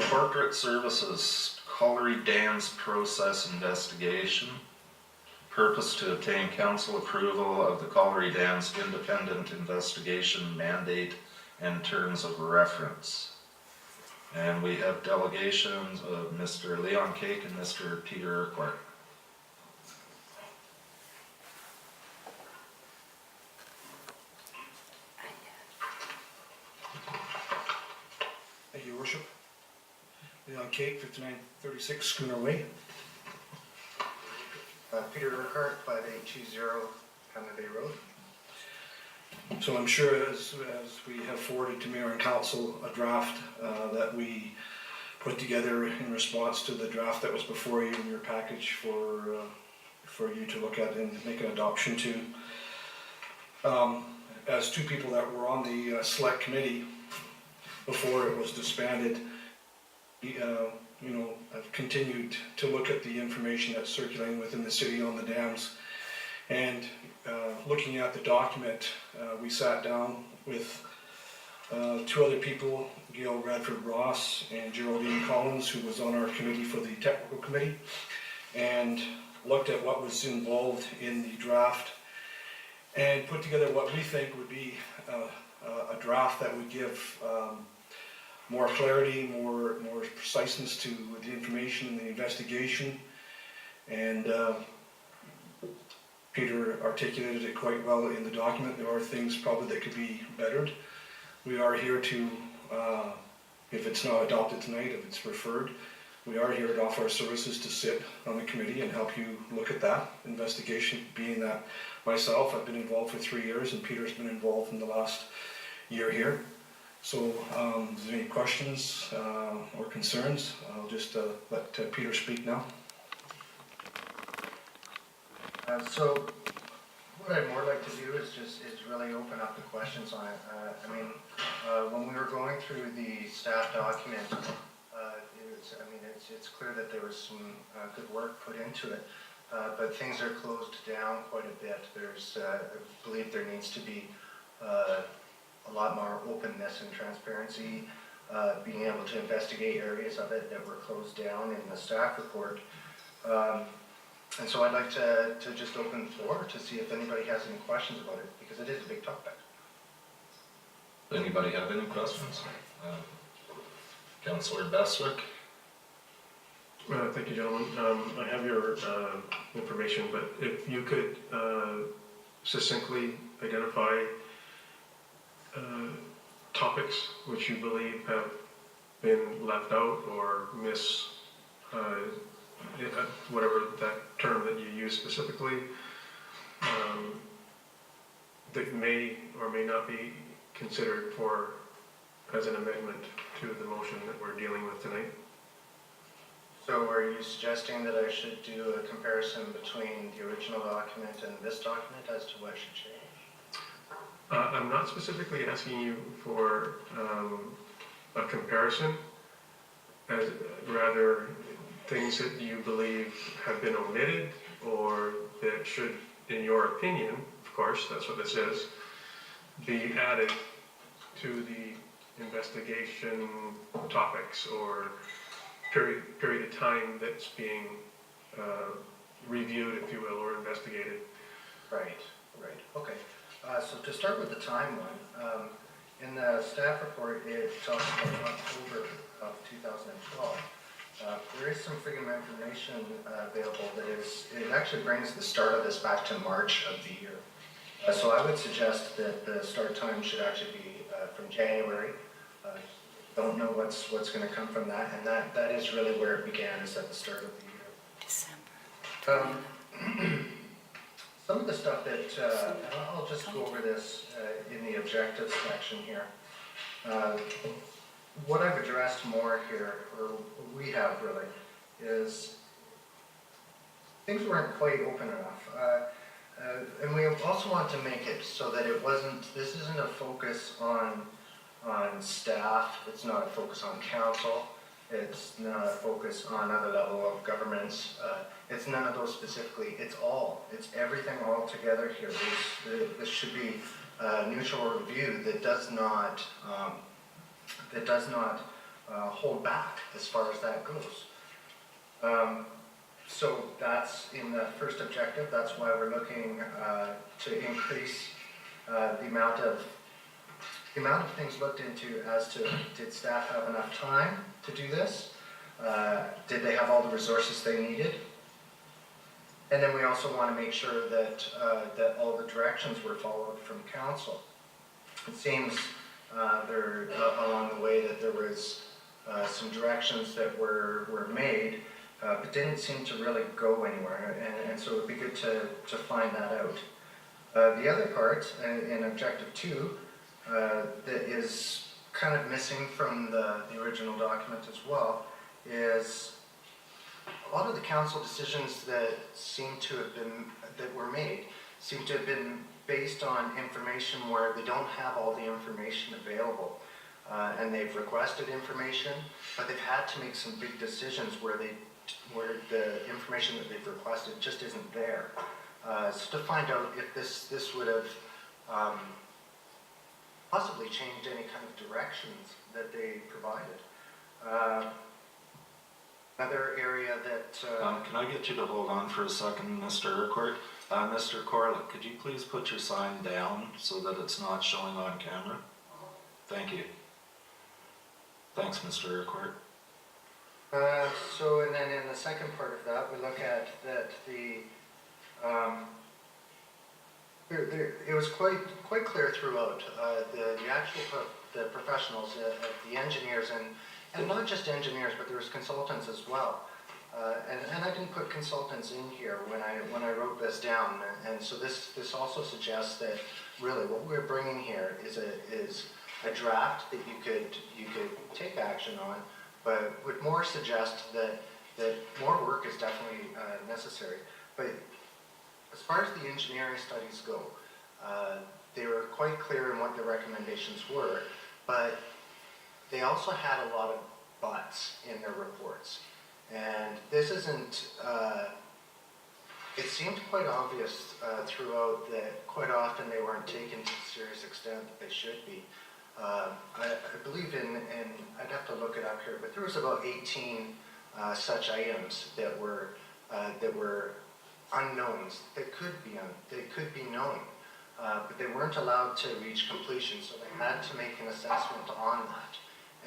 Corporate Services, Colliery Dam Process Investigation. Purpose to obtain council approval of the Colliery Dam's independent investigation mandate and terms of reference. And we have delegations of Mr. Leon Cake and Mr. Peter Urquhart. Thank you, Your Worship. Leon Cake, 5936 Schooner Way. Peter Urquhart, 5820 Hammond Bay Road. So I'm sure as we have forwarded to Mayor and Council a draft that we put together in response to the draft that was before you in your package for you to look at and make an adoption to. As two people that were on the select committee before it was disbanded, I've continued to look at the information that's circulating within the city on the dams. And looking at the document, we sat down with two other people, Gail Radford Ross and Geraldine Collins, who was on our committee for the technical committee, and looked at what was involved in the draft and put together what we think would be a draft that would give more clarity, more preciseness to the information and the investigation. And Peter articulated it quite well in the document. There are things probably that could be bettered. We are here to, if it's not adopted tonight, if it's referred, we are here to offer our services to sit on the committee and help you look at that investigation, being that myself, I've been involved for 3 years and Peter's been involved in the last year here. So if there's any questions or concerns, I'll just let Peter speak now. So what I'd more like to do is really open up the questions on it. When we were going through the staff document, it's clear that there was some good work put into it, but things are closed down quite a bit. I believe there needs to be a lot more openness and transparency, being able to investigate areas of it that were closed down in the staff report. And so I'd like to just open the floor to see if anybody has any questions about it, because it is a big topic. Anybody have any questions? Councillor Bestwick? Thank you, gentlemen. I have your information, but if you could succinctly identify topics which you believe have been left out or whatever that term that you use specifically, that may or may not be considered for as an amendment to the motion that we're dealing with tonight. So are you suggesting that I should do a comparison between the original document and this document as to what should change? I'm not specifically asking you for a comparison, as rather things that you believe have been omitted or that should, in your opinion, of course, that's what this is, be added to the investigation topics or period of time that's being reviewed, if you will, or investigated. Right, okay. So to start with the time one, in the staff report it talks about October of 2012. There is some freedom of information available it actually brings the start of this back to March of the year. So I would suggest that the start time should actually be from January. Don't know what's going to come from that, and that is really where it began, is at the start of the year. December. Some of the stuff that, and I'll just go over this in the objectives section here. What I've addressed more here, or what we have really, is things weren't quite open enough. And we also want to make it so that this isn't a focus on staff, it's not a focus on council, it's not a focus on other level of governments, it's none of those specifically, it's everything all together here. This should be a neutral review that does not hold back as far as that goes. So that's in the first objective. That's why we're looking to increase the amount of things looked into as to did staff have enough time to do this? Did they have all the resources they needed? And then we also want to make sure that that all the directions were followed from council. It seems there along the way that there was some directions that were made, but didn't seem to really go anywhere, and so it'd be good to find that out. The other part, in Objective 2, that is kind of missing from the original document as well, is a lot of the council decisions that were made seem to have been based on information where they don't have all the information available. And they've requested information, but they've had to make some big decisions where the information that they've requested just isn't there. So to find out if this would have possibly changed any kind of directions that they provided. Another area that... Can I get you to hold on for a second, Mr. Urquhart? Mr. Corlett, could you please put your sign down so that it's not showing on camera? Thank you. Thanks, Mr. Urquhart. So, and then in the second part of that, we look at that it was quite clear throughout the professionals, the engineers, and not just engineers, but there was consultants as well. And I didn't put consultants in here when I wrote this down, and so this also suggests that really what we're bringing here is a draft that you could take action on, but would more suggest that more work is definitely necessary. But as far as the engineering studies go, they were quite clear in what the recommendations were, but they also had a lot of buts in their reports. And this isn't, it seemed quite obvious throughout that quite often they weren't taken to the serious extent that they should be. I believe in, I'd have to look it up here, but there was about 18 such items that were unknowns that could be known, but they weren't allowed to reach completion, so they had to make an assessment on that,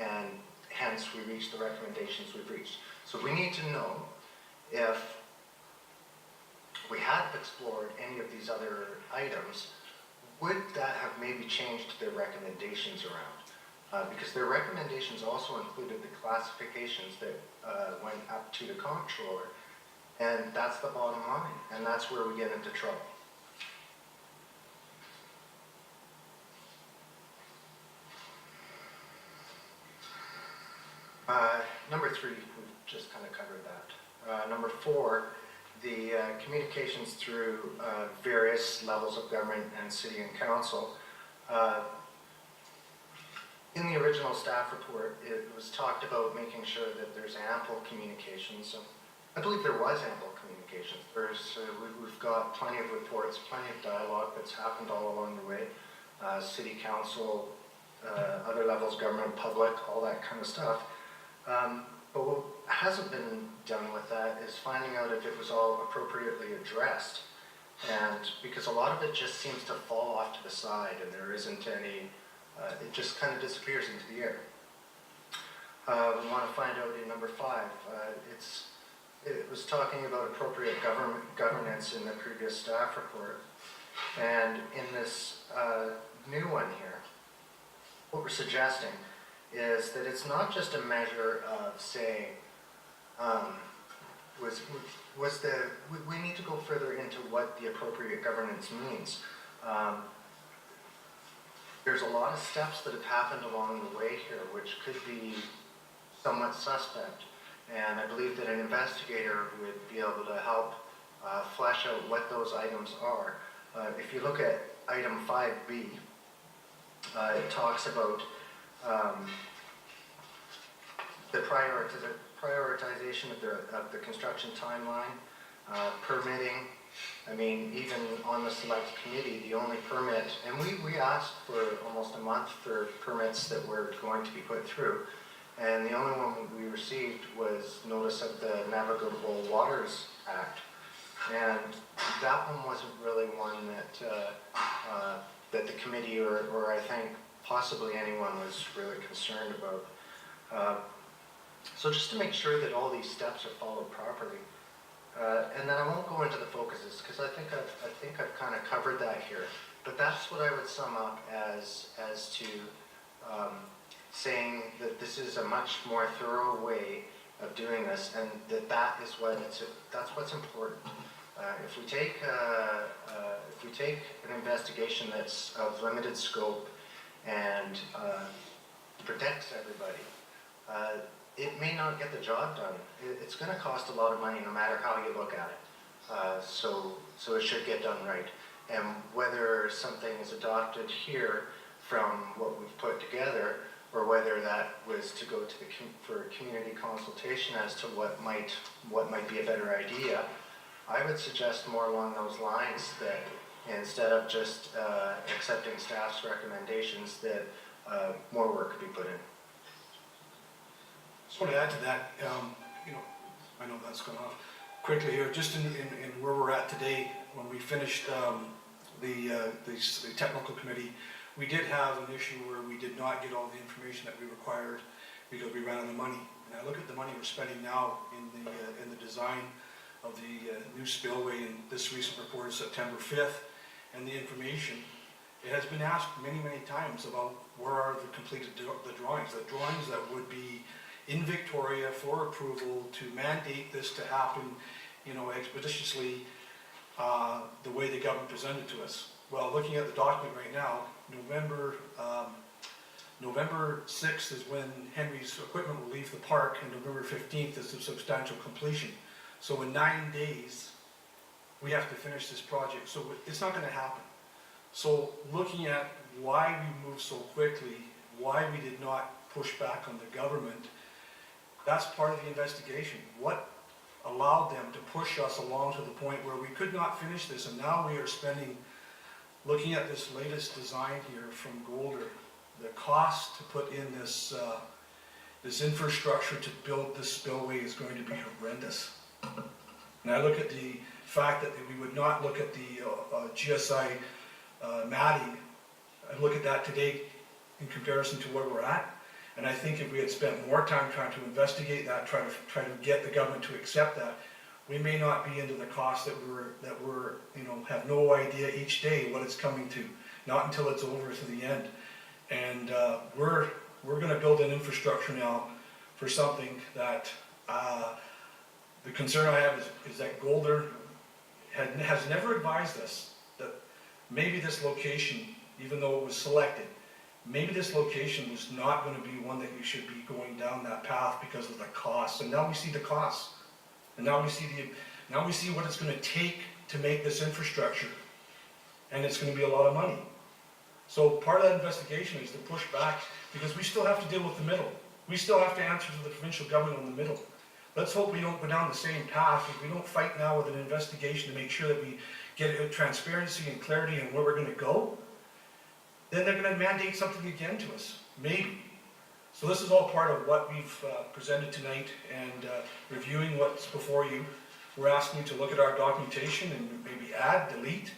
and hence we reached the recommendations we've reached. So we need to know if we had explored any of these other items, would that have maybe changed their recommendations around? Because their recommendations also included the classifications that went up to the comptroller, and that's the bottom line, and that's where we get into trouble. Number 3, we've just kind of covered that. Number 4, the communications through various levels of government and city and council. In the original staff report, it was talked about making sure that there's ample communication. So I believe there was ample communication. We've got plenty of reports, plenty of dialogue that's happened all along the way. City council, other levels of government, public, all that kind of stuff. But what hasn't been done with that is finding out if it was all appropriately addressed. And because a lot of it just seems to fall off to the side and there isn't any, it just kind of disappears into the air. We want to find out in number 5, it was talking about appropriate governance in the previous staff report. And in this new one here, what we're suggesting is that it's not just a measure of saying, we need to go further into what the appropriate governance means. There's a lot of steps that have happened along the way here which could be somewhat suspect, and I believe that an investigator would be able to help flesh out what those items are. If you look at item 5B, it talks about the prioritization of the construction timeline, permitting. I mean, even on the select committee, the only permit, and we asked for almost a month for permits that were going to be put through, And the only one we received was notice of the Navigable Waters Act. And that one wasn't really one that the committee or I think possibly anyone was really concerned about. So just to make sure that all these steps are followed properly. And then I won't go into the focuses because I think I've kind of covered that here. But that's what I would sum up as to saying that this is a much more thorough way of doing this, and that's what's important. If we take an investigation that's of limited scope and protects everybody, it may not get the job done. It's going to cost a lot of money no matter how you look at it. So it should get done right. And whether something is adopted here from what we've put together, or whether that was to go to for community consultation as to what might be a better idea, I would suggest more along those lines, that instead of just accepting staff's recommendations, that more work could be put in. Just want to add to that, I know that's gone off quickly here, just in where we're at today, when we finished the technical committee, we did have an issue where we did not get all the information that we required because we ran out of money. And I look at the money we're spending now in the design of the new spillway in this recent report of September 5th, and the information. It has been asked many, many times about where are the completed the drawings that would be in Victoria for approval to mandate this to happen, expeditiously, the way the government presented to us. Well, looking at the document right now, November 6th is when Henry's equipment will leave the park, and November 15th is the substantial completion. So in 9 days, we have to finish this project. So it's not going to happen. So looking at why we moved so quickly, why we did not push back on the government, that's part of the investigation. What allowed them to push us along to the point where we could not finish this, and now we are spending, looking at this latest design here from Golder, the cost to put in this infrastructure to build this spillway is going to be horrendous. And I look at the fact that we would not look at the GSI matting. I look at that today in comparison to where we're at, and I think if we had spent more time trying to investigate that, try to get the government to accept that, we may not be into the cost that we're have no idea each day what it's coming to, not until it's over to the end. And we're going to build an infrastructure now for something that the concern I have is that Golder has never advised us that maybe this location, even though it was selected, maybe this location was not going to be one that you should be going down that path because of the costs. And now we see the costs. And now we see what it's going to take to make this infrastructure. And it's going to be a lot of money. So part of that investigation is to push back, because we still have to deal with the middle. We still have to answer to the provincial government on the middle. Let's hope we don't go down the same path. If we don't fight now with an investigation to make sure that we get transparency and clarity on where we're going to go, then they're going to mandate something again to us, maybe. So this is all part of what we've presented tonight, and reviewing what's before you. We're asking you to look at our documentation and maybe add, delete,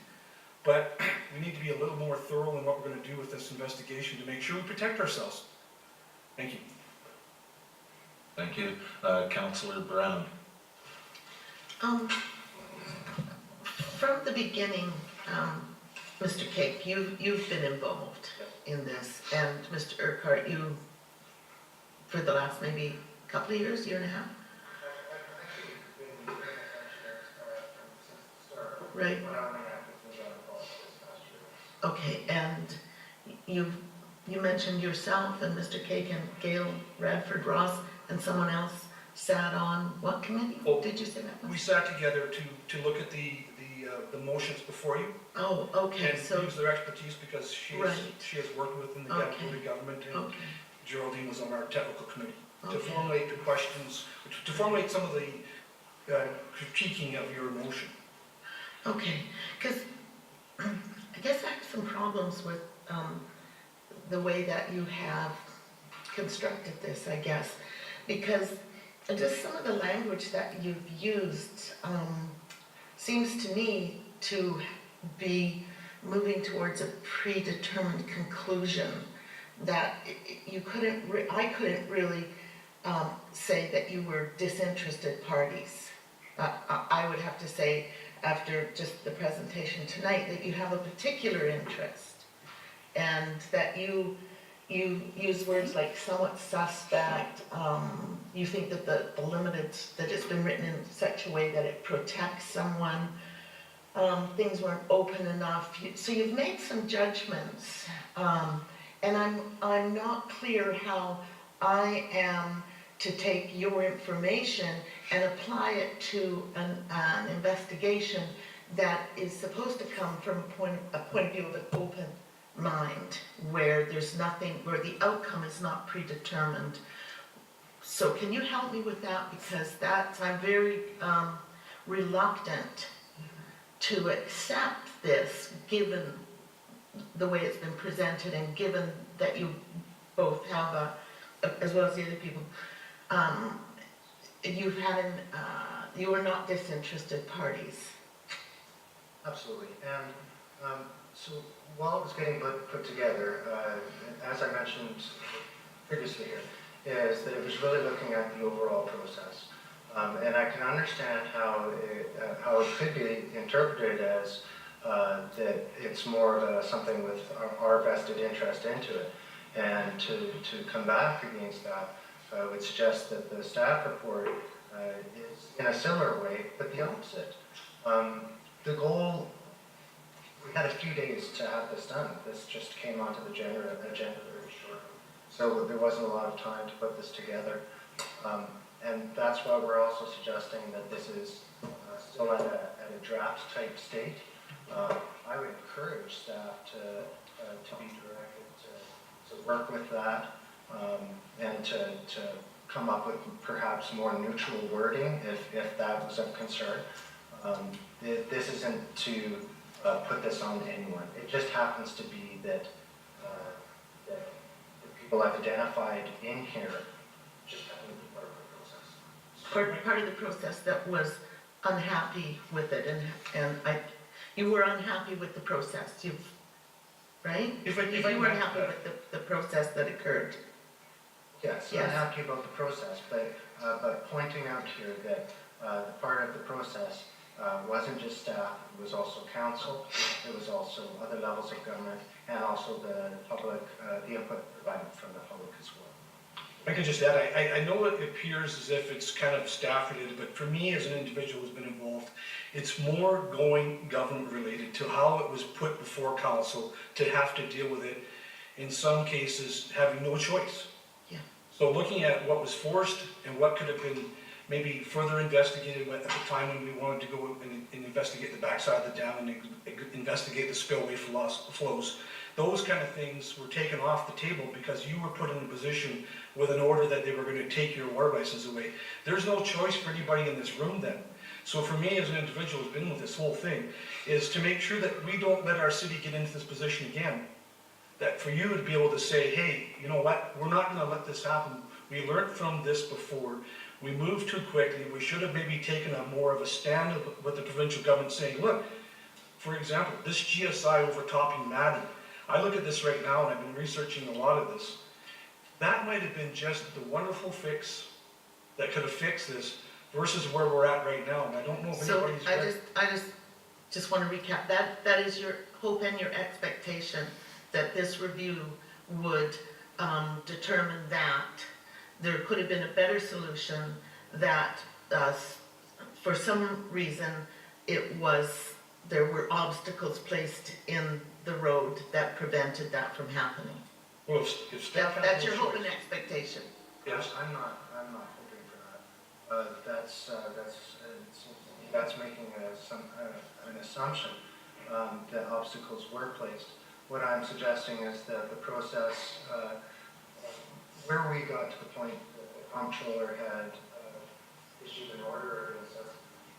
but we need to be a little more thorough in what we're going to do with this investigation to make sure we protect ourselves. Thank you. Thank you. Councillor Brown. From the beginning, Mr. Cake, you've been involved in this, and Mr. Urquhart, you, for the last maybe couple of years, year and a half? Right. Okay, and you mentioned yourself and Mr. Cake and Gail Radford Ross and someone else sat on what committee? Oh, did you say that was? We sat together to look at the motions before you. Oh, okay, And so, use their expertise, because she has worked within the Okay. government, and okay, Geraldine was on our technical committee to Okay. formulate the questions, to formulate some of the critiquing of your motion. okay, because I guess I have some problems with the way that you have constructed this, I guess, because just some of the language that you've used seems to me to be moving towards a predetermined conclusion that you couldn't, I couldn't really say that you were disinterested parties. I would have to say, after just the presentation tonight, that you have a particular interest, and that you use words like somewhat suspect. You think that the limited, that it's been written in such a way that it protects someone. Things weren't open enough. So you've made some judgments, and I'm not clear how I am to take your information and apply it to an investigation that is supposed to come from a point of view of an open mind, where there's nothing, where the outcome is not predetermined. So can you help me with that? Because I'm very reluctant to accept this, given the way it's been presented, and given that you both have as well as the other people, you've had you are not disinterested parties. Absolutely, and so while it was getting put together, as I mentioned previously here, is that it was really looking at the overall process. And I can understand how it could be interpreted as that it's more of something with our vested interest into it. And to come back against that, I would suggest that the staff report is in a similar way, but the opposite. The goal, we had a few days to have this done. This just came onto the agenda very shortly. So there wasn't a lot of time to put this together. And that's why we're also suggesting that this is still at a draft type state. I would encourage staff to be directed to work with that and to come up with perhaps more neutral wording if that was of concern. This isn't to put this on anyone. It just happens to be that the people I've identified in here just happen to be part of the process. Part of the process that was unhappy with it, and you were unhappy with the process, right? If You weren't happy with the process that occurred. Yes, Yes. I'm happy about the process, but pointing out here that the part of the process wasn't just staff, it was also council, it was also other levels of government, and also the public, the input provided from the public as well. I could just add, I know it appears as if it's kind of staff related, but for me as an individual who's been involved, it's more going government related to how it was put before council to have to deal with it, in some cases having no choice. Yeah. So looking at what was forced and what could have been maybe further investigated at the time when we wanted to go and investigate the backside of the dam and investigate the spillway flows. Those kind of things were taken off the table because you were put in a position with an order that they were going to take your water license away. There's no choice for anybody in this room then. So for me as an individual who's been with this whole thing, is to make sure that we don't let our city get into this position again. That for you to be able to say, hey, you know what, we're not going to let this happen. We learned from this before. We moved too quickly. We should have maybe taken a more of a stand with the provincial government saying, look, for example, this GSI overtopping Maddie. I look at this right now, and I've been researching a lot of this. That might have been just the wonderful fix that could have fixed this versus where we're at right now. And I don't know if So anybody's I just want to recap, that is your hope and your expectation that this review would determine that there could have been a better solution, that for some reason there were obstacles placed in the road that prevented that from happening. Well, if staff has That's no your hope and choice. expectation. Yes. I'm not hoping for that. That's making an assumption that obstacles were placed. What I'm suggesting is that the process, where we got to the point that the comptroller had issued an order,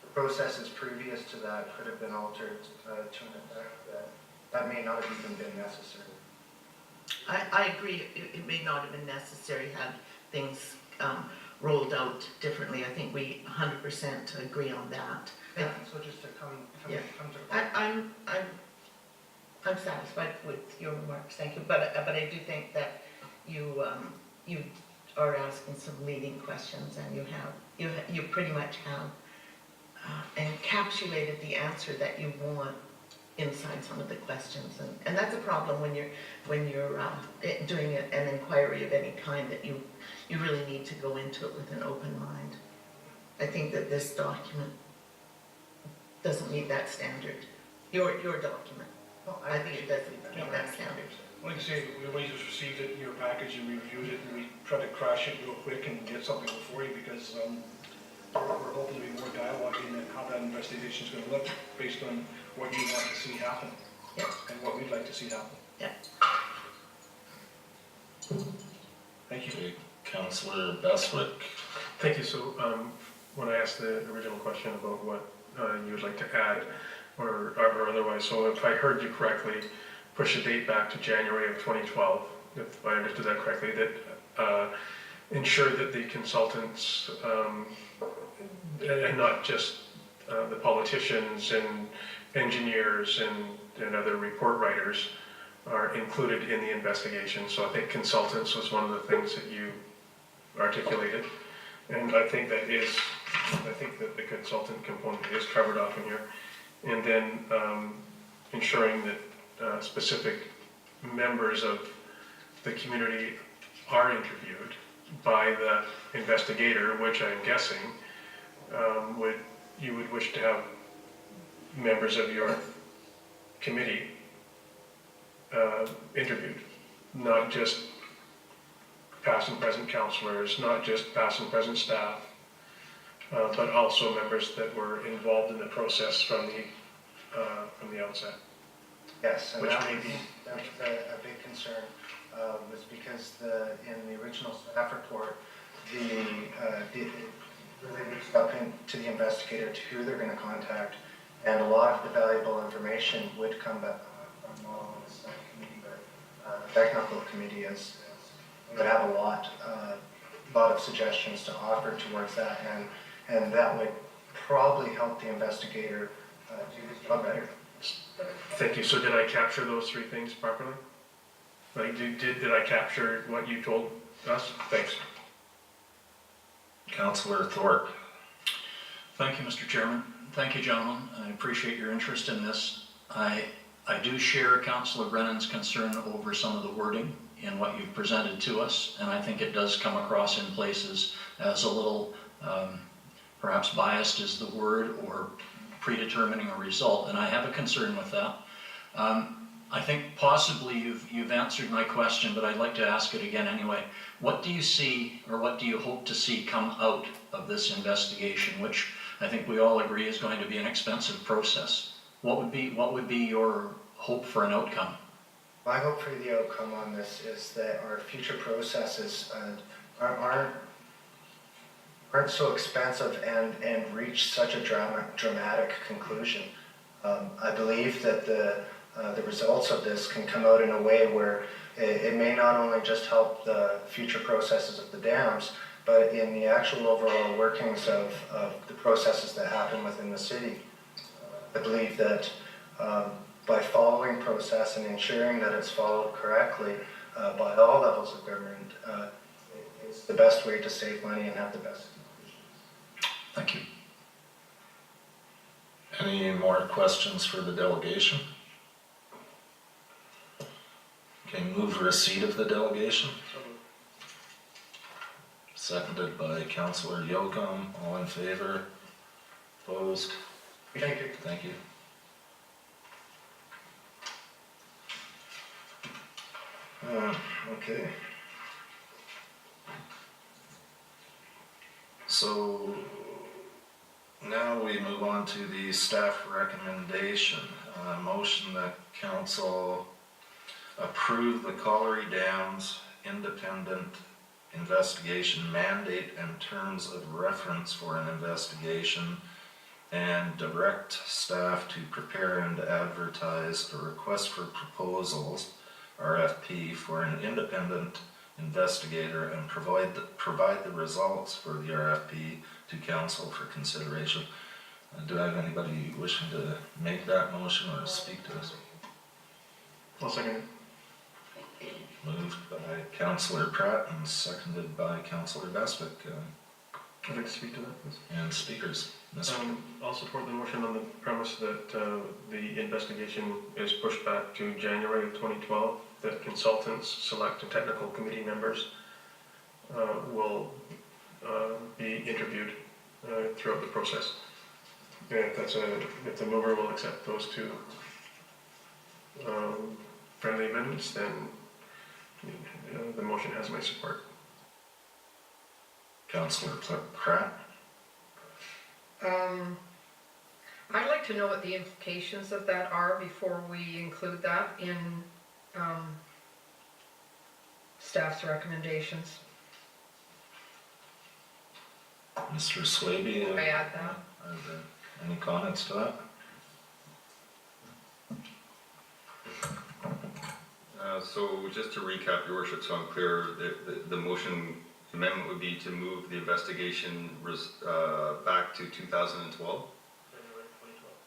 the processes previous to that could have been altered to an effect that may not have even been necessary. I agree, it may not have been necessary had things rolled out differently. I think we 100% agree on that. Yeah, so just to come Yeah. to. I'm satisfied with your remarks, thank you, but I do think that you are asking some leading questions, and you pretty much have encapsulated the answer that you want inside some of the questions, and that's a problem when you're doing an inquiry of any kind, that you really need to go into it with an open mind. I think that this document doesn't meet that standard. Your document. I think it doesn't meet that standard. Like I say, we just received it in your package and we reviewed it, and we tried to crash it real quick and get something before you, because we're hoping to be more dialogue in how that investigation is going to look based on what you want to see happen. Yeah. And what we'd like to see happen. Yeah. Thank you. Okay, Councillor Bestwick. Thank you. So when I asked the original question about what you would like to add or otherwise, so if I heard you correctly, push the date back to January of 2012, if I understood that correctly, that ensure that the consultants, and not just the politicians and engineers and other report writers, are included in the investigation. So I think consultants was one of the things that you articulated. And I think that the consultant component is covered off in here. And then ensuring that specific members of the community are interviewed by the investigator, which I'm guessing you would wish to have members of your committee interviewed, not just past and present councillors, not just past and present staff, but also members that were involved in the process from the outset. Yes, and Which that may was, be- that was a big concern, was because in the original staff report, it really reached up to the investigator to who they're going to contact, and a lot of the valuable information would come back from not only the staff committee, but the technical committee would have a lot of suggestions to offer towards that, and that would probably help the investigator do his job better. Thank you. So did I capture those three things properly? Like, did I capture what you told us? Thanks. Councillor Thorpe. Thank you, Mr. Chairman. Thank you, gentlemen. I appreciate your interest in this. I do share Councillor Brennan's concern over some of the wording in what you've presented to us, and I think it does come across in places as a little, perhaps biased is the word, or predetermining a result, and I have a concern with that. I think possibly you've answered my question, but I'd like to ask it again anyway. What do you see, or what do you hope to see come out of this investigation, which I think we all agree is going to be an expensive process? What would be your hope for an outcome? My hope for the outcome on this is that our future processes aren't so expensive and reach such a dramatic conclusion. I believe that the results of this can come out in a way where it may not only just help the future processes of the dams, but in the actual overall workings of the processes that happen within the city. I believe that by following process and ensuring that it's followed correctly by all levels of government, it's the best way to save money and have the best conclusions. Thank you. Any more questions for the delegation? Okay, move receipt of the delegation. Seconded by Councillor Yocum. All in favor? Opposed? Thank you. Thank you. Okay. So now we move on to the staff recommendation. Motion that council approve the Colliery Dam's independent investigation mandate and terms of reference for an investigation, and direct staff to prepare and advertise a request for proposals RFP for an independent investigator and provide the results for the RFP to council for consideration. Do I have anybody wishing to make that motion or speak to this? I'll second it. Moved by Councillor Pratt and seconded by Councillor Bestwick. I'd like to speak to that, please. And speakers, Mr. I'll support the motion on the premise that the investigation is pushed back to January of 2012, that consultants, select and technical committee members will be interviewed throughout the process. And if the mover will accept those two friendly amendments, then the motion has my support. Councillor Pratt. I'd like to know what the implications of that are before we include that in staff's recommendations. Mr. Swaby. May I add that? Are there any comments to that? So just to recap, Your Worship, so I'm clear, the motion amendment would be to move the investigation back to 2012?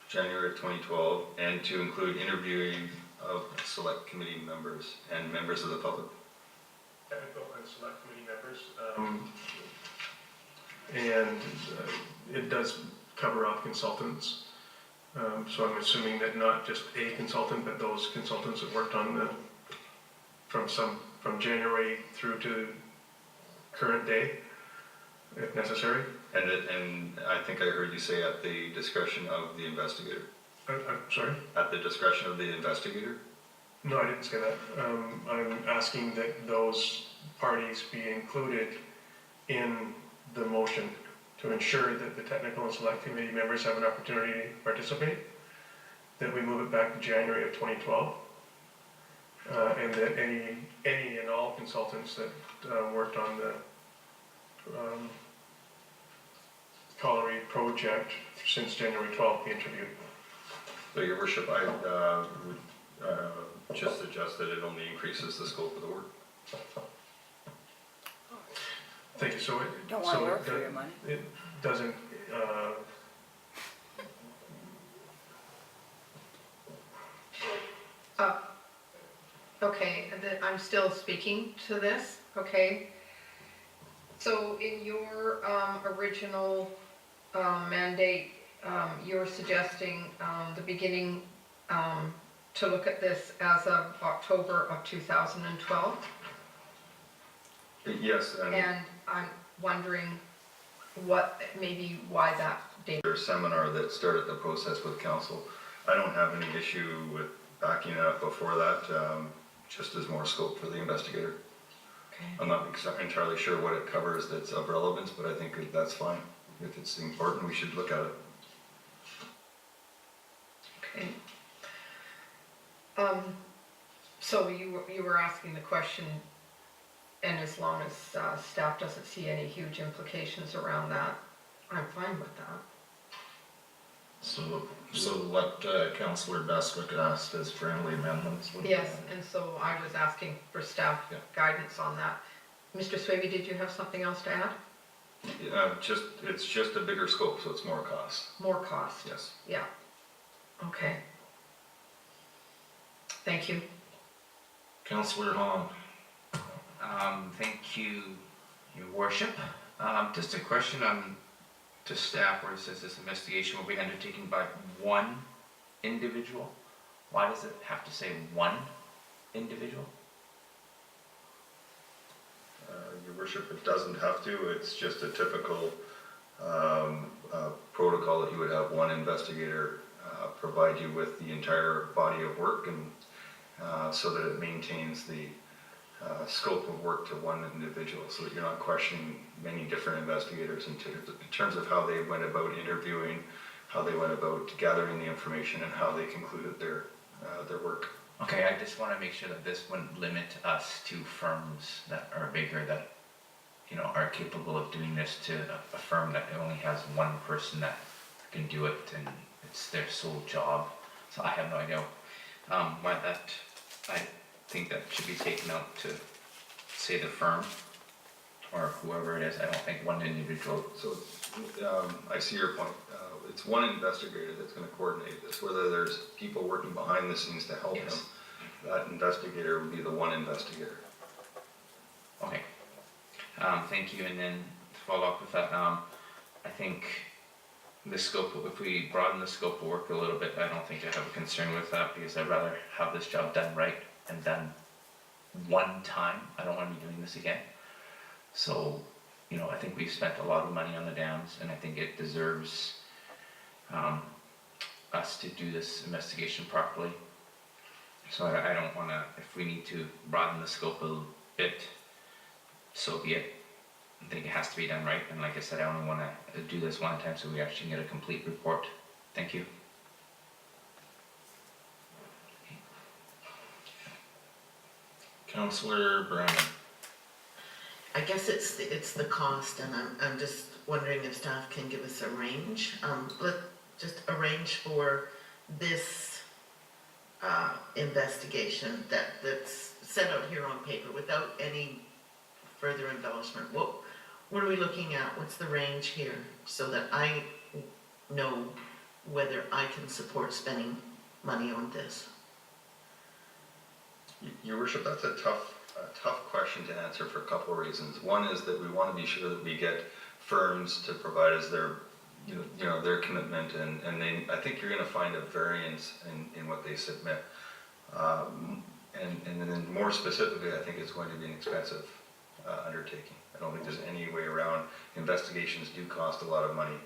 January of 2012, and to include interviewing of select committee members and members of the public. Technical and select committee members. And it does cover off consultants. So I'm assuming that not just a consultant, but those consultants that worked on from January through to current day, if necessary. And I think I heard you say at the discretion of the investigator. I'm sorry? At the discretion of the investigator? No, I didn't say that. I'm asking that those parties be included in the motion to ensure that the technical and select committee members have an opportunity to participate, that we move it back to January of 2012, and that any and all consultants that worked on the Colliery project since January 12th be interviewed. So, Your Worship, I would just suggest that it only increases the scope of the work. Thank you. So it Don't want to work for your money. It doesn't. Okay, and then I'm still speaking to this, okay? So in your original mandate, you're suggesting the beginning to look at this as of October of 2012? Yes, And I'm wondering why that date? their seminar that started the process with council. I don't have any issue with backing it up before that, just as more scope for the investigator. Okay. I'm not entirely sure what it covers that's of relevance, but I think that's fine. If it's important, we should look at it. Okay. So you were asking the question, and as long as staff doesn't see any huge implications around that, I'm fine with that. So what Councillor Bestwick asked as friendly amendments would be? Yes, and so I was asking for staff Yeah. guidance on that. Mr. Swaby, did you have something else to add? It's just a bigger scope, so it's more cost. More cost? Yes. Yeah. Okay. Thank you. Councillor Hahn. Thank you, Your Worship. Just a question to staff where it says this investigation will be undertaken by one individual. Why does it have to say one individual? Your Worship, it doesn't have to. It's just a typical protocol that you would have one investigator provide you with the entire body of work, and so that it maintains the scope of work to one individual, so that you're not questioning many different investigators in terms of how they went about interviewing, how they went about gathering the information, and how they concluded their work. Okay, I just want to make sure that this wouldn't limit us to firms that are bigger, that are capable of doing this, to a firm that only has one person that can do it and it's their sole job. So I have no idea why that. think that should be taken out to say the firm or whoever it is. I don't think one individual. So, I see your point. It's one investigator that's gonna coordinate this, whether there's people working behind the scenes to help him. Yes. That investigator would be the one investigator. Okay. Thank you, and then to follow up with that, I think the scope, if we broaden the scope of work a little bit, I don't think I have a concern with that, because I'd rather have this job done right and done one time. I don't wanna be doing this again. So, I think we've spent a lot of money on the dams, and I think it deserves, us to do this investigation properly. So I don't wanna, if we need to broaden the scope a little bit, so be it. I think it has to be done right, and like I said, I only wanna do this one time so we actually get a complete report. Thank you. Councillor Brennan. I guess it's the cost, and I'm just wondering if staff can give us a range. Just a range for this investigation that's set out here on paper without any further embellishment. What are we looking at? What's the range here, so that I know whether I can support spending money on this? Your worship, that's a tough question to answer for a couple of reasons. One is that we want to be sure that we get firms to provide us their, their commitment, and then I think you're going to find a variance in what they submit. And then more specifically, I think it's going to be an expensive undertaking. I don't think there's any way around. Investigations do cost a lot of money.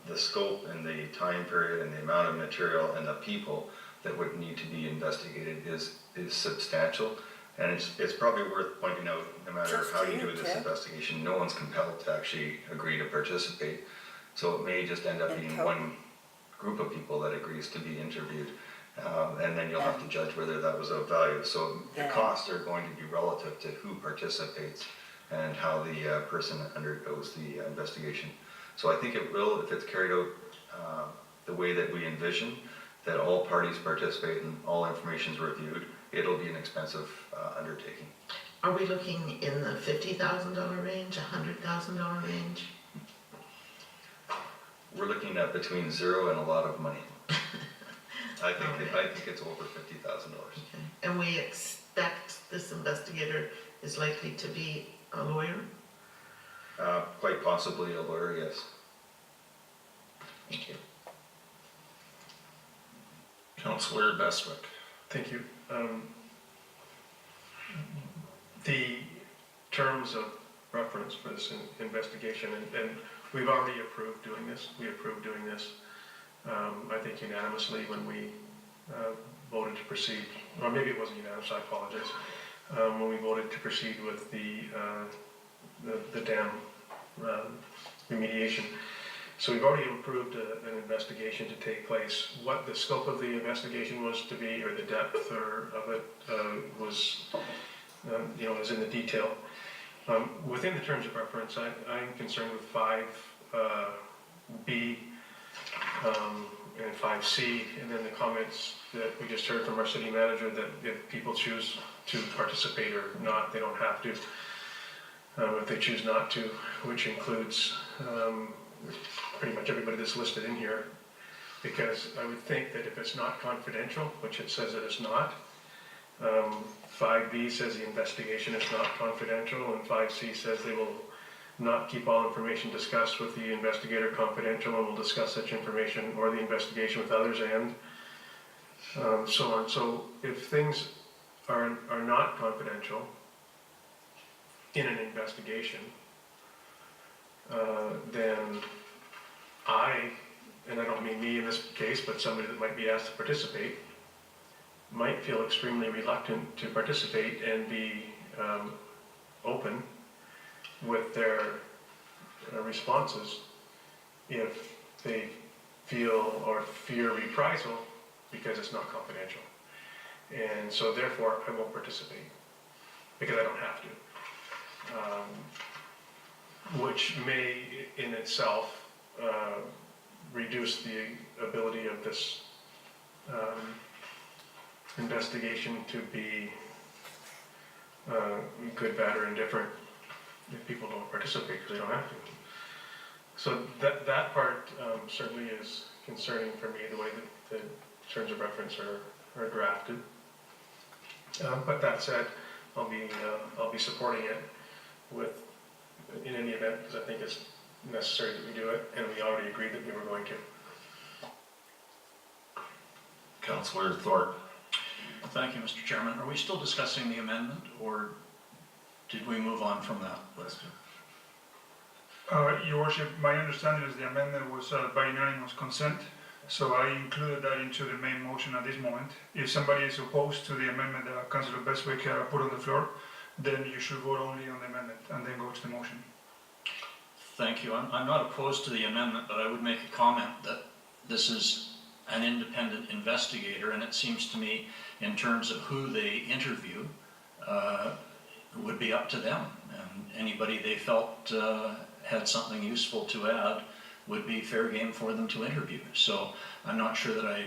The scope and the time period and the amount of material and the people that would need to be investigated is substantial. And it's probably worth pointing out, no matter how you do this investigation, no one's compelled to actually agree to participate. So it may just end up being one group of people that agrees to be interviewed. And then you'll have to judge whether that was of value. So the costs are going to be relative to who participates and how the person undergoes the investigation. So I think it will, if it's carried out the way that we envision, that all parties participate and all information is reviewed, it'll be an expensive undertaking. Are we looking in the $50,000 range, $100,000 range? We're looking at between zero and a lot of money. I think it's over $50,000. Okay. And we expect this investigator is likely to be a lawyer? Quite possibly a lawyer, yes. Thank you. Councillor Bestwick. Thank you. The terms of reference for this investigation, and we've already approved doing this. We approved doing this, I think unanimously when we voted to proceed, or maybe it wasn't unanimous, I apologize, when we voted to proceed with the dam remediation. So we've already approved an investigation to take place. What the scope of the investigation was to be, or the depth of it was, is in the detail. Within the terms of reference, I'm concerned with 5B and 5C, and then the comments that we just heard from our city manager that if people choose to participate or not, they don't have to. If they choose not to, which includes pretty much everybody that's listed in here, because I would think that if it's not confidential, which it says it is not, 5B says the investigation is not confidential, and 5C says they will not keep all information discussed with the investigator confidential and will discuss such information or the investigation with others and so on. So if things are not confidential in an investigation, then and I don't mean me in this case, but somebody that might be asked to participate, might feel extremely reluctant to participate and be open with their responses if they feel or fear reprisal because it's not confidential. And so therefore I won't participate because I don't have to, which may in itself reduce the ability of this investigation to be good, bad, or indifferent if people don't participate because they don't have to. So that part certainly is concerning for me, the way that the terms of reference are drafted. But that said, I'll be supporting it in any event, because I think it's necessary that we do it, and we already agreed that we were going to. Councillor Thorpe. Thank you, Mr. Chairman. Are we still discussing the amendment, or did we move on from that? Your worship, my understanding is the amendment was by unanimous consent, so I included that into the main motion at this moment. If somebody is opposed to the amendment that Councillor Bestwick put on the floor, then you should vote only on the amendment and then go to the motion. Thank you. I'm not opposed to the amendment, but I would make a comment that this is an independent investigator, and it seems to me, in terms of who they interview, it would be up to them. And anybody they felt had something useful to add would be fair game for them to interview. So I'm not sure that I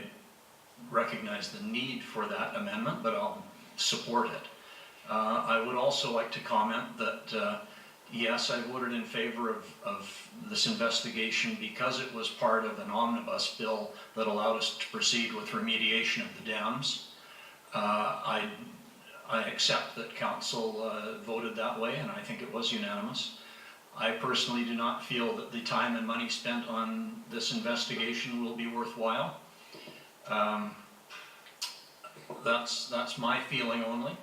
recognize the need for that amendment, but I'll support it. I would also like to comment that yes, I voted in favor of this investigation because it was part of an omnibus bill that allowed us to proceed with remediation of the dams. I accept that council voted that way, and I think it was unanimous. I personally do not feel that the time and money spent on this investigation will be worthwhile. That's my feeling only.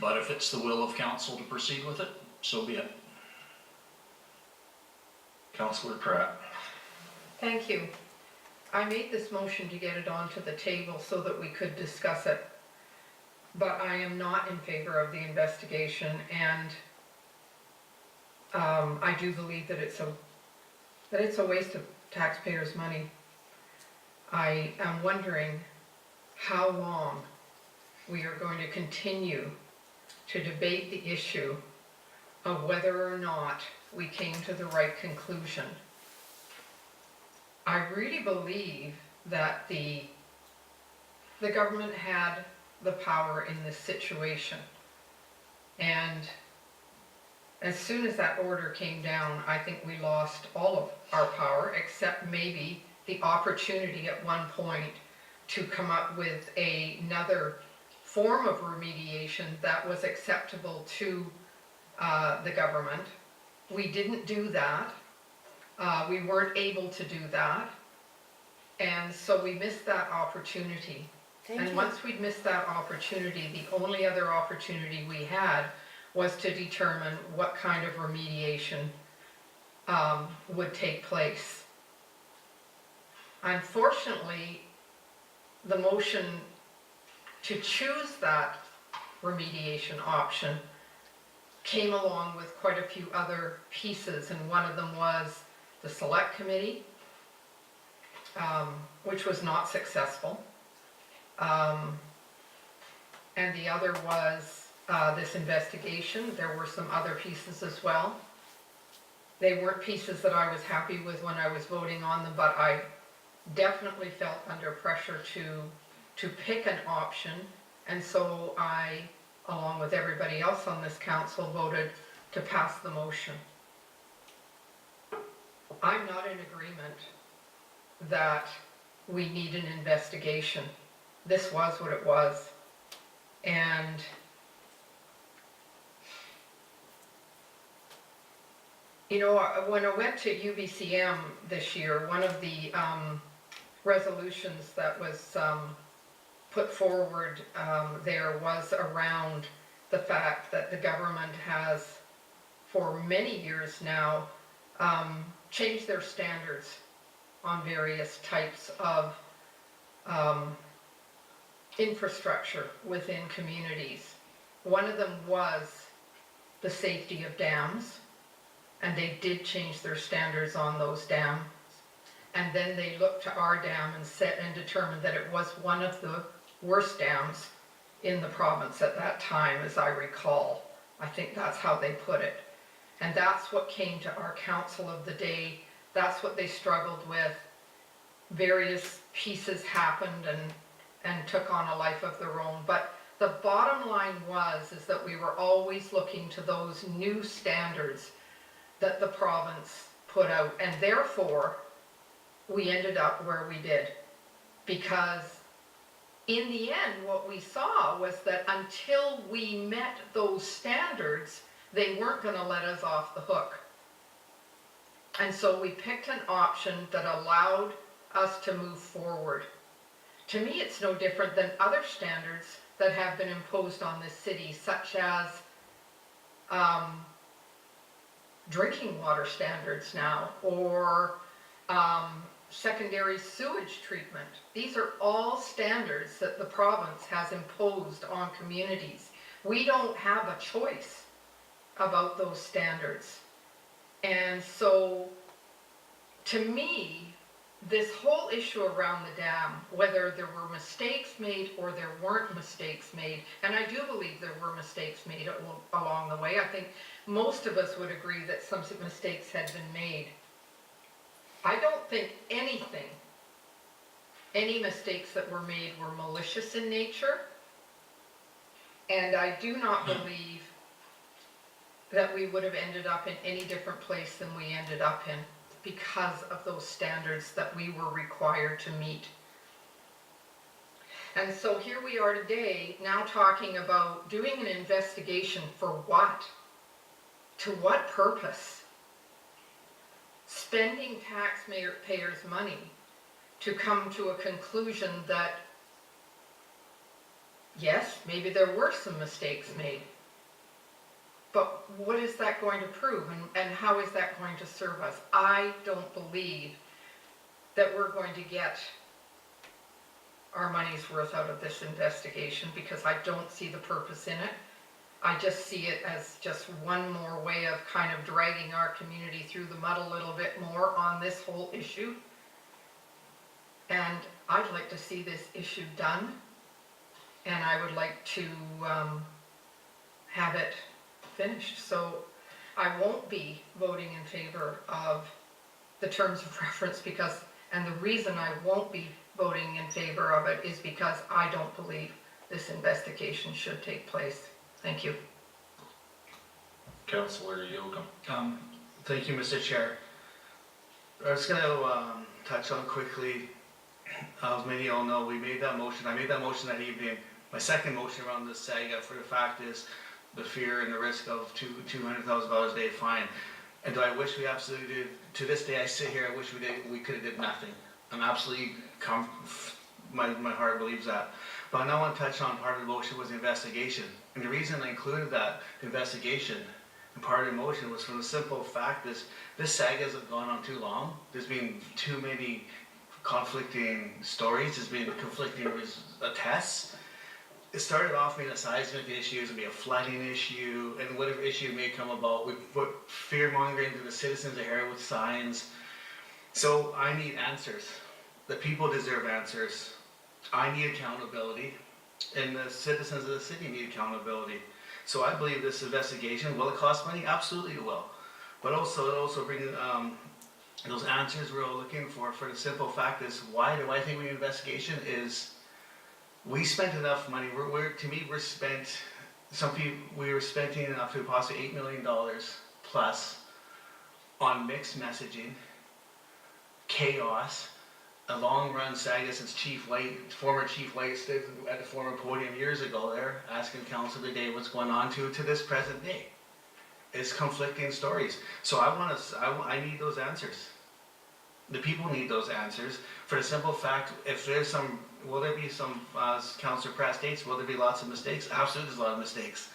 But if it's the will of council to proceed with it, so be it. Councillor Pratt. Thank you. I made this motion to get it onto the table so that we could discuss it. But I am not in favor of the investigation, and I do believe that it's a waste of taxpayers' money. I am wondering how long we are going to continue to debate the issue of whether or not we came to the right conclusion. I really believe that the government had the power in this situation. And as soon as that order came down, I think we lost all of our power, except maybe the opportunity at one point to come up with another form of remediation that was acceptable to the government. We didn't do that. We weren't able to do that. And so we missed that opportunity. And once we'd missed that opportunity, the only other opportunity we had was to determine what kind of remediation would take place. Unfortunately, the motion to choose that remediation option came along with quite a few other pieces, and one of them was the select committee, which was not successful. And the other was this investigation. There were some other pieces as well. They weren't pieces that I was happy with when I was voting on them, but I definitely felt under pressure to pick an option, and so I, along with everybody else on this council, voted to pass the motion. I'm not in agreement that we need an investigation. This was what it was. And you know, when I went to UBCM this year, one of the resolutions that was put forward there was around the fact that the government has, for many years now, changed their standards on various types of infrastructure within communities. One of them was the safety of dams, and they did change their standards on those dams. And then they looked to our dam and determined that it was one of the worst dams in the province at that time, as I recall. I think that's how they put it. And that's what came to our council of the day. That's what they struggled with. Various pieces happened and took on a life of their own. But The bottom line is that we were always looking to those new standards that the province put out, and therefore, we ended up where we did. Because in the end, what we saw was that until we met those standards, they weren't gonna let us off the hook. And so we picked an option that allowed us to move forward. To me, it's no different than other standards that have been imposed on this city, such as drinking water standards now, or secondary sewage treatment. These are all standards that the province has imposed on communities. We don't have a choice about those standards. And so, to me, this whole issue around the dam, whether there were mistakes made or there weren't mistakes made, and I do believe there were mistakes made along the way. I think most of us would agree that some mistakes had been made. I don't think any mistakes that were made were malicious in nature, and I do not believe that we would have ended up in any different place than we ended up in because of those standards that we were required to meet. And so here we are today, now talking about doing an investigation for what? To what purpose? Spending taxpayers' money to come to a conclusion that, yes, maybe there were some mistakes made, but what is that going to prove, and how is that going to serve us? I don't believe that we're going to get our money's worth out of this investigation, because I don't see the purpose in it. I just see it as just one more way of kind of dragging our community through the mud a little bit more on this whole issue. And I'd like to see this issue done, and I would like to have it finished. So I won't be voting in favor of the terms of reference, because, and the reason I won't be voting in favor of it is because I don't believe this investigation should take place. Thank you. Councillor Yocum. Thank you, Mr. Chair. I was going to touch on quickly, as many of you all know, we made that motion. I made that motion that evening. My second motion around this saga, for the fact is the fear and the risk of $200,000 a day fine. And do I wish we absolutely did? To this day, I sit here, I wish we could have did nothing. I'm absolutely, my heart believes that. But now I want to touch on part of the motion was the investigation. And the reason I included that investigation and part of the motion was from the simple fact is this saga has gone on too long. There's been too many conflicting stories. There's been conflicting tests. It started off being a seismic issue, it's going to be a flooding issue, and whatever issue may come about, we put fear-mongering to the citizens of Harry with signs. So I need answers. The people deserve answers. I need accountability, and the citizens of the city need accountability. So I believe this investigation, will it cost money? Absolutely it will. But also, it also brings those answers we're all looking for the simple fact is, why do I think we need an investigation is, we spent enough money, to me, we were spending enough to possibly $8 million plus on mixed messaging, chaos, a long run saga since former Chief White stood at the former podium years ago there, asking council today what's going on to this present day. It's conflicting stories. So I need those answers. The people need those answers for the simple fact, if there's will there be some, Councillor Pratt states, will there be lots of mistakes? Absolutely, there's a lot of mistakes.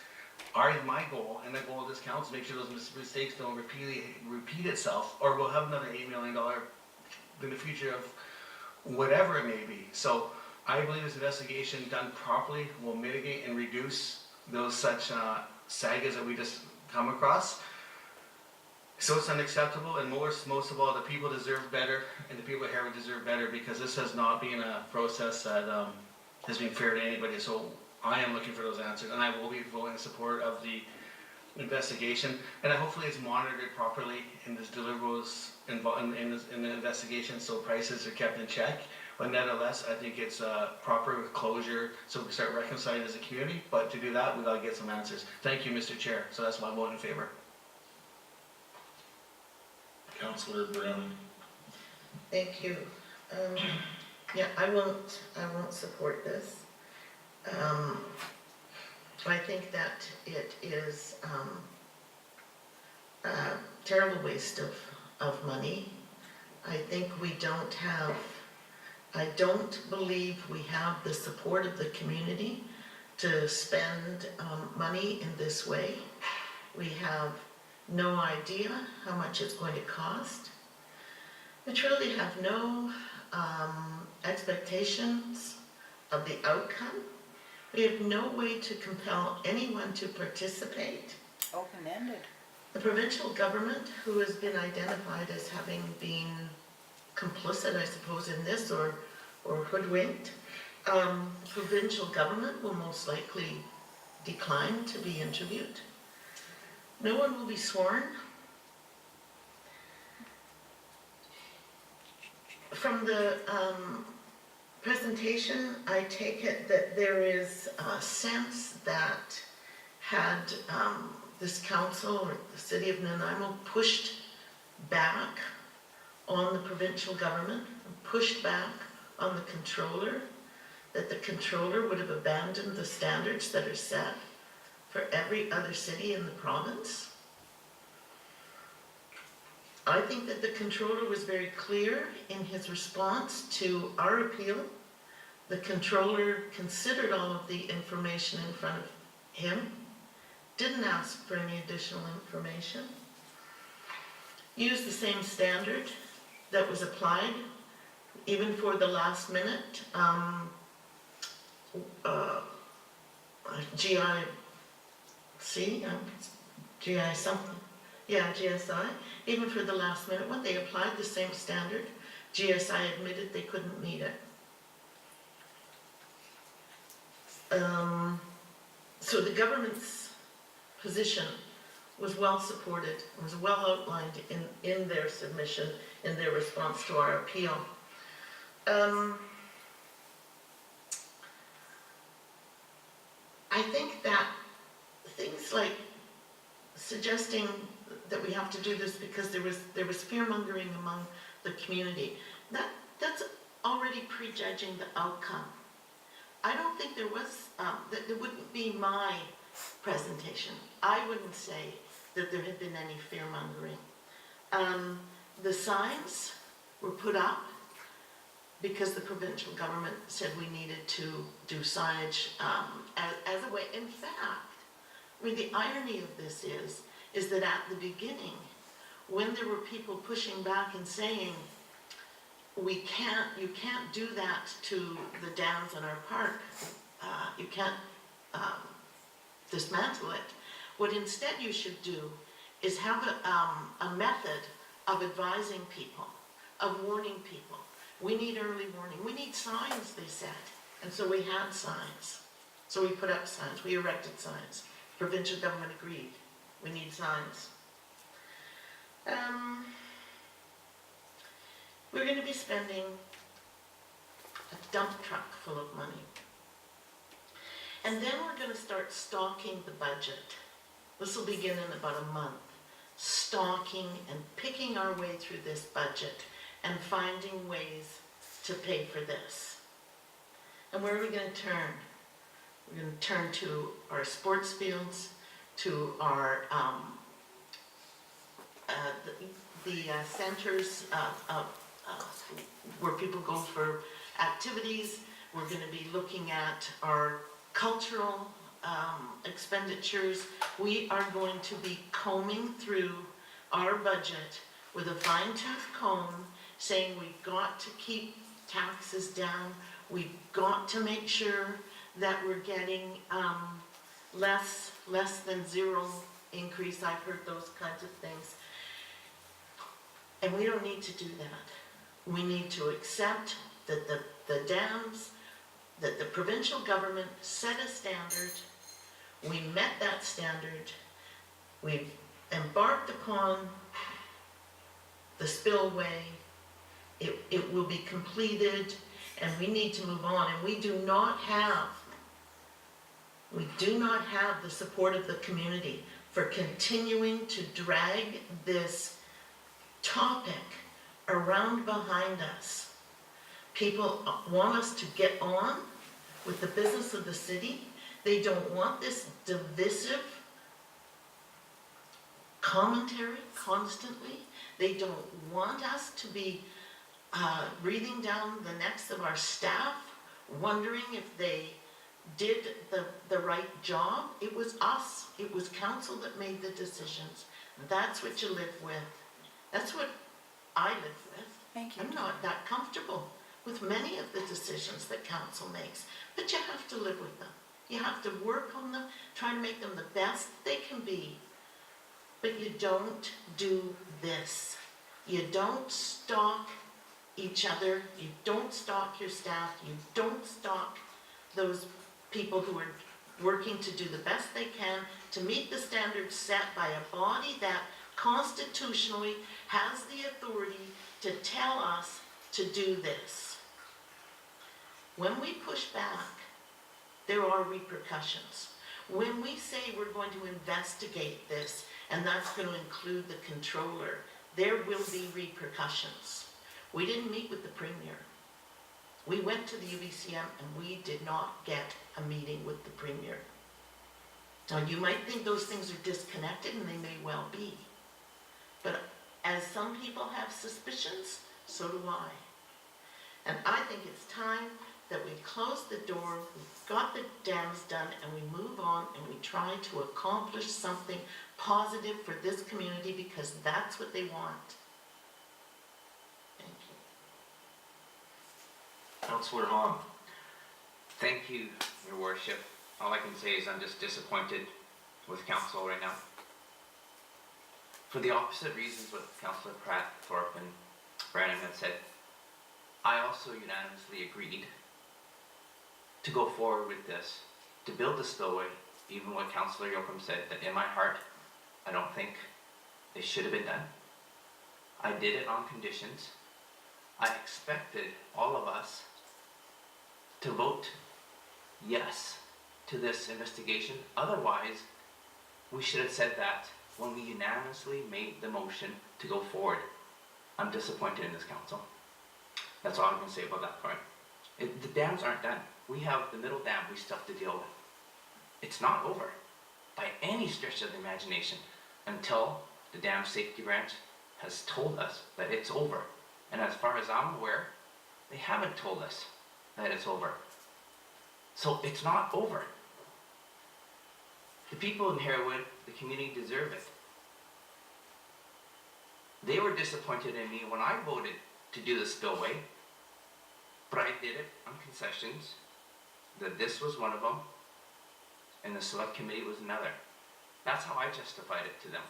My goal and the goal of this council, make sure those mistakes don't repeat itself, or we'll have another $8 million in the future of whatever it may be. So I believe this investigation done properly will mitigate and reduce those such sagas that we just come across. So it's unacceptable, and most of all, the people deserve better, and the people here would deserve better, because this has not been a process that has been fair to anybody. So I am looking for those answers, and I will be voting in support of the investigation, and hopefully it's monitored properly in this deliverables in the investigation, so prices are kept in check. But nonetheless, I think it's a proper closure so we can start reconciling as a community. But to do that, we gotta get some answers. Thank you, Mr. Chair. So that's why I'm voting in favor. Councillor Brennan. Thank you. Yeah, I won't support this. I think that it is a terrible waste of money. I think I don't believe we have the support of the community to spend money in this way. We have no idea how much it's going to cost. We truly have no expectations of the outcome. We have no way to compel anyone to participate. Open-ended. The provincial government, who has been identified as having been complicit, I suppose, in this or hoodwinked, provincial government will most likely decline to be interviewed. No one will be sworn. From the presentation, I take it that there is a sense that had this council or the city of Nanaimo pushed back on the provincial government, pushed back on the controller, that the controller would have abandoned the standards that are set for every other city in the province. I think that the controller was very clear in his response to our appeal. The controller considered all of the information in front of him, didn't ask for any additional information, used the same standard that was applied even for the last minute GSI, even for the last minute one, they applied the same standard. GSI admitted they couldn't meet it. So the government's position was well supported, was well outlined in their submission, in their response to our appeal. I think that things like suggesting that we have to do this because there was fear-mongering among the community, that's already prejudging the outcome. I don't think there was, that there wouldn't be my presentation. I wouldn't say that there had been any fear-mongering. The signs were put up because the provincial government said we needed to do signage as a way. In fact, I mean, the irony of this is that at the beginning, when there were people pushing back and saying, you can't do that to the dams in our park, you can't dismantle it. What instead you should do is have a method of advising people, of warning people. We need early warning. We need signs, they said. And so we had signs. So we put up signs. We erected signs. Provincial government agreed. We need signs. We're going to be spending a dump truck full of money. And then we're going to start stalking the budget. This will begin in about a month. Stalking and picking our way through this budget and finding ways to pay for this. And where are we going to turn? We're going to turn to our sports fields, to our the centers where people go for activities. We're going to be looking at our cultural expenditures. We are going to be combing through our budget with a fine-tooth comb, saying we've got to keep taxes down, we've got to make sure that we're getting less than zero increase. I've heard those kinds of things. And we don't need to do that. We need to accept that the dams, that the provincial government set a standard. We met that standard. We've embarked upon the spillway. It will be completed. and we need to move on, and we do not have the support of the community for continuing to drag this topic around behind us. People want us to get on with the business of the city. They don't want this divisive commentary constantly. They don't want us to be breathing down the necks of our staff, wondering if they did the right job. It was us, it was council that made the decisions. That's what you live with. That's what I live with. Thank you. I'm not that comfortable with many of the decisions that council makes, but you have to live with them. You have to work on them, try to make them the best they can be. But you don't do this. You don't stalk each other, you don't stalk your staff, you don't stalk those people who are working to do the best they can to meet the standards set by a body that constitutionally has the authority to tell us to do this. When we push back, there are repercussions. When we say we're going to investigate this, and that's going to include the controller, there will be repercussions. We didn't meet with the premier. We went to the UBCM and we did not get a meeting with the premier. Now you might think those things are disconnected, and they may well be. But as some people have suspicions, so do I. And I think it's time that we close the door, we've got the dams done, and we move on and we try to accomplish something positive for this community, because that's what they want. Thank you. Councillor Hahn. Thank you, Your Worship. All I can say is I'm just disappointed with council right now. For the opposite reasons what Councillor Pratt, Thorpe, and Brandon had said, I also unanimously agreed to go forward with this, to build the spillway, even what Councillor Yoakum said, that in my heart, I don't think it should have been done. I did it on conditions. I expected all of us to vote yes to this investigation. Otherwise, we should have said that when we unanimously made the motion to go forward. I'm disappointed in this council. That's all I'm going to say about that part. The dams aren't done. We have the middle dam we still have to deal with. It's not over by any stretch of the imagination until the dam safety branch has told us that it's over. And as far as I'm aware, they haven't told us that it's over. So it's not over. The people in Harewood, the community, deserve it. They were disappointed in me when I voted to do the spillway, but I did it on concessions, that this was one of them, and the select committee was another. That's how I justified it to them.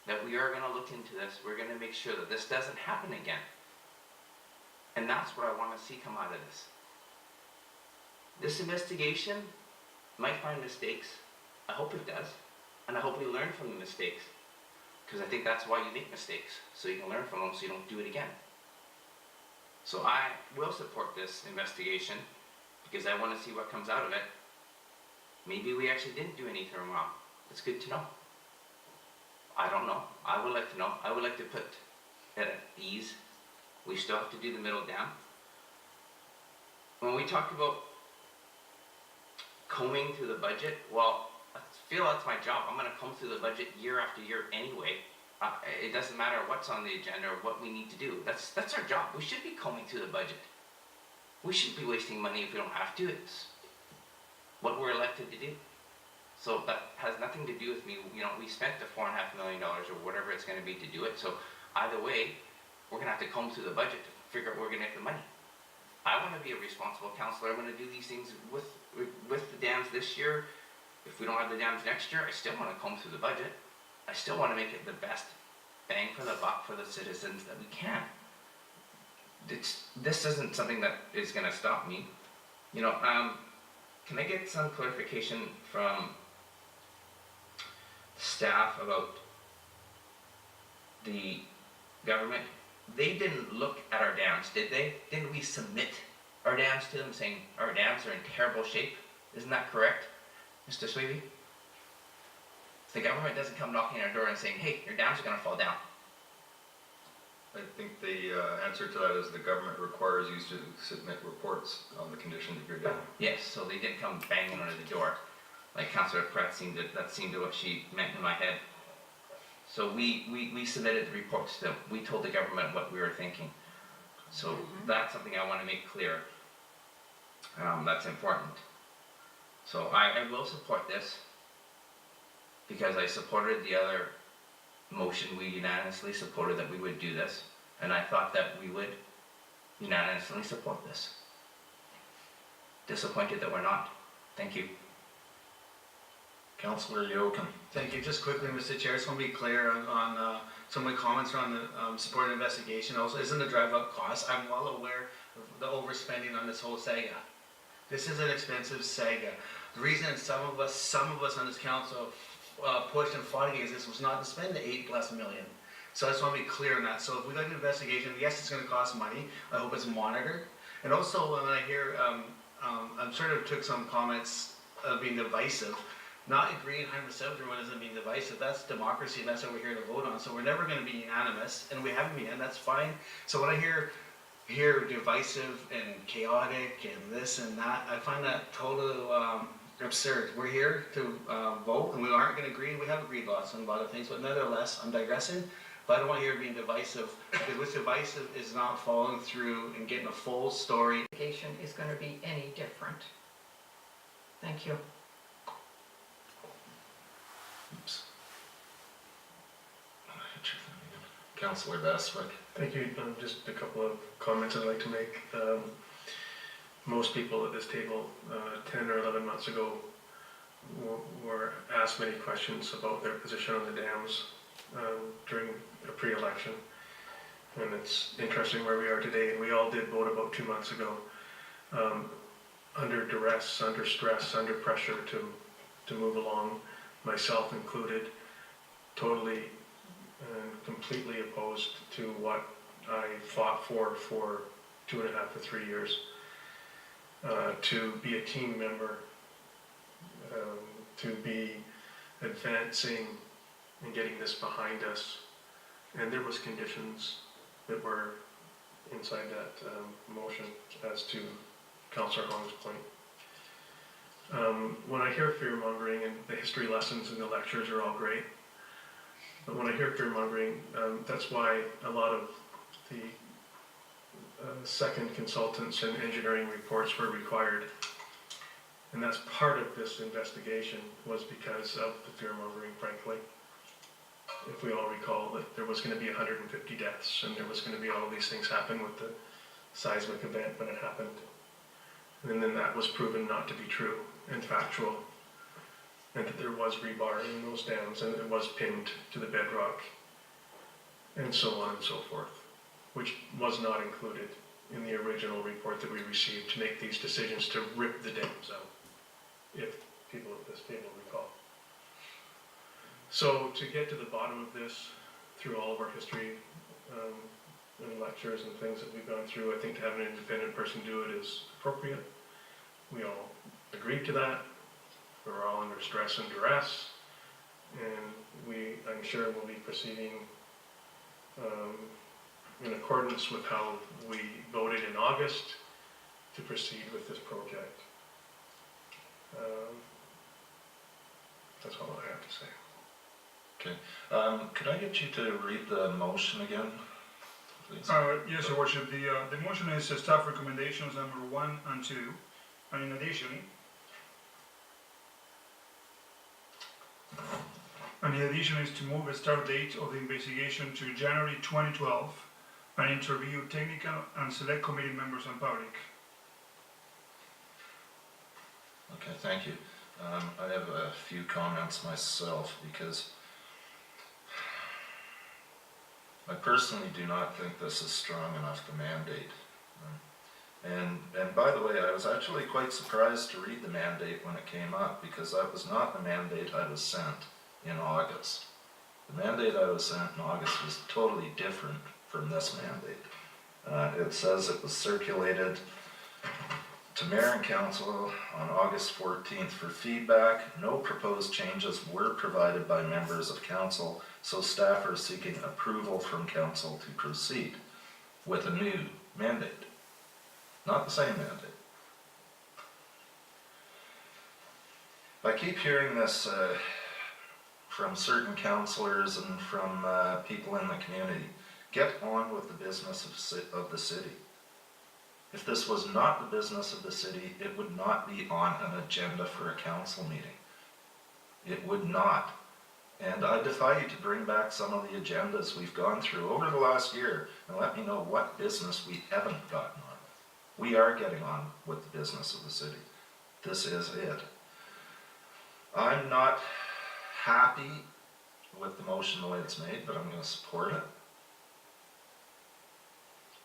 That we are going to look into this, we're going to make sure that this doesn't happen again. And that's what I want to see come out of this. This investigation might find mistakes. I hope it does. And I hope we learn from the mistakes. Because I think that's why you make mistakes, so you can learn from them so you don't do it again. So I will support this investigation because I want to see what comes out of it. Maybe we actually didn't do anything wrong. It's good to know. I don't know. I would like to know. I would like to put it at ease. We still have to do the middle dam. When we talk about combing through the budget, well, I feel that's my job. I'm going to comb through the budget year after year anyway. It doesn't matter what's on the agenda or what we need to do. That's our job. We should be combing through the budget. We shouldn't be wasting money if we don't have to. It's what we're elected to do. So that has nothing to do with me. You know, we spent the $4.5 million or whatever it's going to be to do it. So either way, we're going to have to comb through the budget to figure out where we're going to get the money. I want to be a responsible councillor. I'm going to do these things with the dams this year. If we don't have the dams next year, I still want to comb through the budget. I still want to make it the best bang for the buck for the citizens that we can. This isn't something that is going to stop me. You know, can I get some clarification from staff about the government they didn't look at our dams, did they? Didn't we submit our dams to them saying our dams are in terrible shape? Isn't that correct, Mr. Sweeby? The government doesn't come knocking on our door and saying, hey, your dams are gonna fall down. I think the answer to that is the government requires you to submit reports on the condition of your dam. Yes, so they didn't come banging under the door, like Councillor Pratt that seemed to what she meant in my head. So we submitted the reports to them. We told the government what we were thinking. So that's something I want to make clear. That's important. So I will support this because I supported the other motion. We unanimously supported that we would do this, and I thought that we would unanimously support this. Disappointed that we're not. Thank you. Councillor Yoakum. Thank you. Just quickly, Mr. Chair, I just want to be clear on some of my comments around the supported investigation. Also, isn't the drive up cost? I'm well aware of the overspending on this whole saga. This is an expensive saga. The reason some of us on this council pushed and fought against this was not to spend the $8+ million. So I just want to be clear on that. So if we got an investigation, yes, it's going to cost money. I hope it's monitored. And also when I hear, I sort of took some comments of being divisive. Not agreeing 100% with everyone isn't being divisive. That's democracy, and that's what we're here to vote on. So we're never going to be unanimous, and we haven't been, and that's fine. So when I hear divisive and chaotic and this and that, I find that totally absurd. We're here to vote, and we aren't going to agree. We have agreed lots on a lot of things, but nevertheless, I'm digressing. But I don't want to hear being divisive, because what's divisive is not following through and getting a full story. Investigation is gonna be any different. Thank you. Oops. Councillor Bestwick. Thank you. Just a couple of comments I'd like to make. Most people at this table 10 or 11 months ago were asked many questions about their position on the dams during a pre-election. And it's interesting where we are today, and we all did vote about 2 months ago under duress, under stress, under pressure to move along, myself included, totally and completely opposed to what I fought for 2.5 to 3 years. To be a team member, to be advancing and getting this behind us. And there was conditions that were inside that motion, as to Councillor Hong's point. When I hear fear-mongering, and the history lessons and the lectures are all great, but when I hear fear-mongering, that's why a lot of the second consultants and engineering reports were required. And that's part of this investigation, was because of the fear-mongering, frankly. If we all recall that there was going to be 150 deaths, and there was going to be all of these things happen with the seismic event when it happened. And then that was proven not to be true and factual, and that there was rebar in those dams, and it was pinned to the bedrock, and so on and so forth, which was not included in the original report that we received to make these decisions to rip the dams out, if people at this table recall. So to get to the bottom of this, through all of our history and lectures and things that we've gone through, I think to have an independent person do it is appropriate. We all agreed to that. We're all under stress and duress, and I'm sure, will be proceeding in accordance with how we voted in August to proceed with this project. That's all I have to say. Okay. Could I get you to read the motion again, please? Yes, Your Worship. The motion is staff recommendations number 1 and 2, and in addition is to move the start date of the investigation to January 2012 and interview technical and select committee members and public. Okay, thank you. I have a few comments myself, because I personally do not think this is strong enough to mandate. And by the way, I was actually quite surprised to read the mandate when it came up, because that was not the mandate I was sent in August. The mandate I was sent in August was totally different from this mandate. It says it was circulated to Mayor and Council on August 14th for feedback. No proposed changes were provided by members of Council, so staff are seeking approval from Council to proceed with a new mandate. Not the same mandate. I keep hearing this from certain councillors and from people in the community. Get on with the business of the city. If this was not the business of the city, it would not be on an agenda for a council meeting. It would not. And I defy you to bring back some of the agendas we've gone through over the last year and let me know what business we haven't gotten on with. We are getting on with the business of the city. This is it. I'm not happy with the motion the way it's made, but I'm going to support it.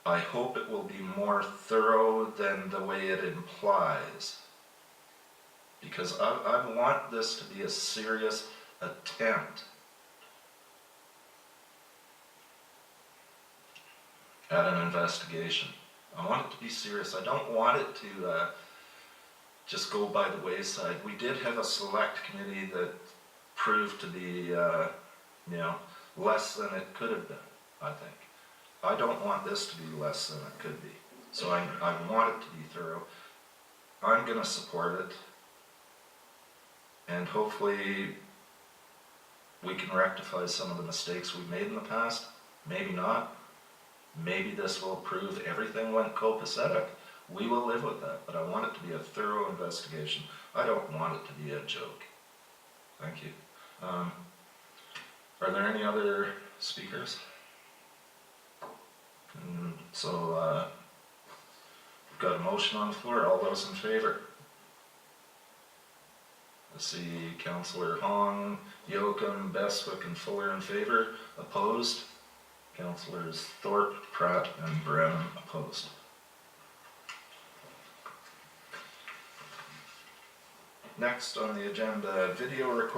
I hope it will be more thorough than the way it implies, because I want this to be a serious attempt at an investigation. I want it to be serious. I don't want it to just go by the wayside. We did have a select committee that proved to be, less than it could have been, I think. I don't want this to be less than it could be. So I want it to be thorough. I'm going to support it. And hopefully we can rectify some of the mistakes we've made in the past. Maybe not. Maybe this will prove everything went copacetic. We will live with that, but I want it to be a thorough investigation. I don't want it to be a joke. Thank you. Are there any other speakers? So, we've got a motion on the floor. All those in favor? I see Councillor Hong, Yocum, Bestwick, and Fuller in favor. Opposed? Councillors Thorpe, Pratt, and Brennan opposed. Next on the agenda, video recording.